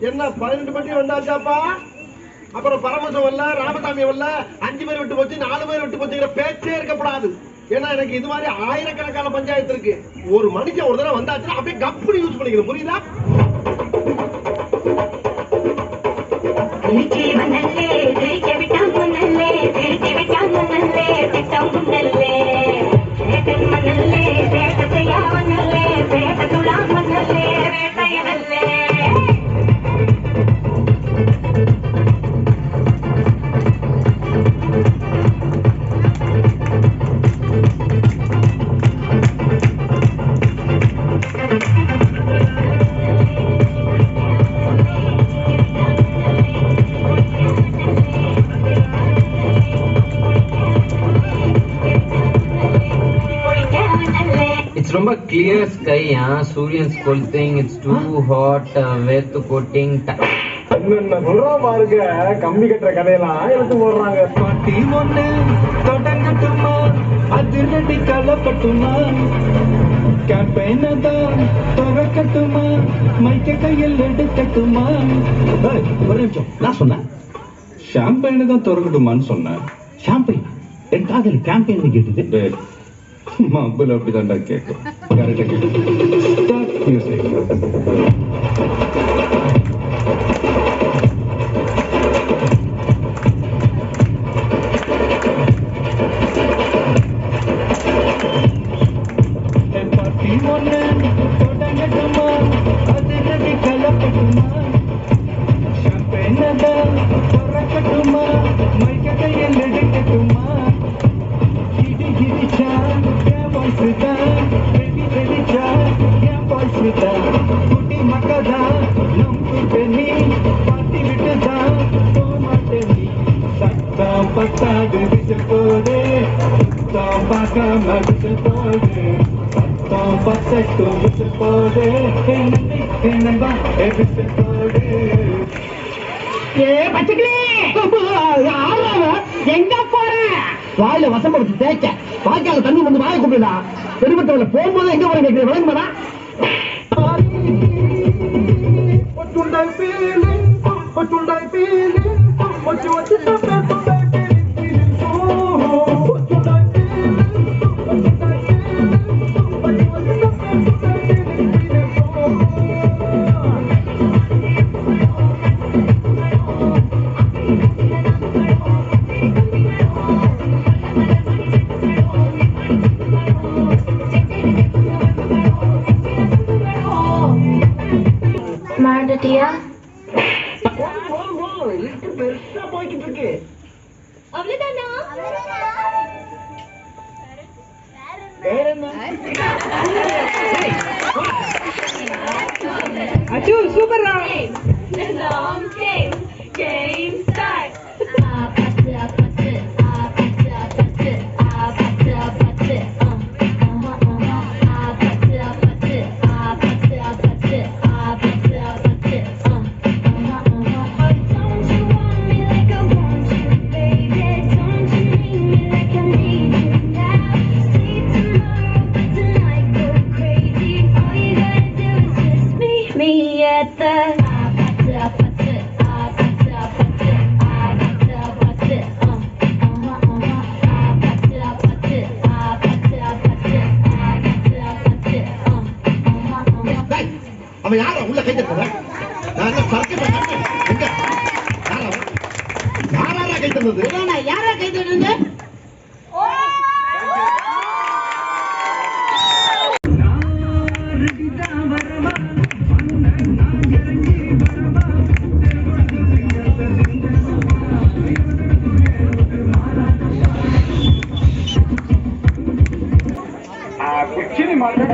என்ன 12 மணி வந்தாச்சாப்பா? அப்புறம் பரமசம் வரல, ராமசாமி வரல, 5 பேர் விட்டு போச்சு, 4 பேர் விட்டு போச்சுங்கிற பேச்சே இருக்கப்படாது. ஏன்னா எனக்கு இது மாதிரி ஆயிரக்கணக்கான பஞ்சாயத்து இருக்கு. ஒரு மனுஷன் ஒரு தடவை வந்தாச்சுன்னா அப்படியே கப்புனு யூஸ் பண்ணிக்கிறேன். புரியுதா? ரொம்ப கிளியர் ஸ்கை. சூரியன் ஸ்கொல்டிங். It's too hot. வேர்த்து கோட்டிங். என்னென்ன சொல்றோம் பாருங்க. கம்பி கட்டுற கதையெல்லாம் எடுத்து போடுறாங்க. பாட்டி ஒண்ணு தொடங்கட்டுமா, அதிரடி கலப்பட்டுமா, கேம்பெயின் தான் திறக்கட்டுமா, மைக்க கையில் எடுக்கட்டுமா. ஒரு நிமிஷம், நான் சொன்னேன் ஷாம்பெயினை தான் திறக்கட்டுமான்னு சொன்னேன். ஷாம்பெயின் என் காதல் கேம்பெயின் கேட்டது. மப்பிள் அப்படிதான்டா கேட்கும். கரெக்டா கேட்கும். மியூசிக். எங்க போற? வாயில வசம் கொடுத்து தேய்க்க வாய்க்கால தண்ணி வந்து வாய கூப்பிடா. பெருமத்தவள போகும்போது எங்க போற கேட்கிற விளங்குமாடா? மாட்டட்டியா? பெருசா போய்கிட்டு இருக்கு. அவ்வளவுதானா? அச்சு சூப்பர் ரா. Long game start. அவன் யார உள்ள கை தட்டுற? நான் சரக்கு எங்க யாரா கை தந்தது? யாரா கை தட்டுறது? குச்சினி மாட்டேன்.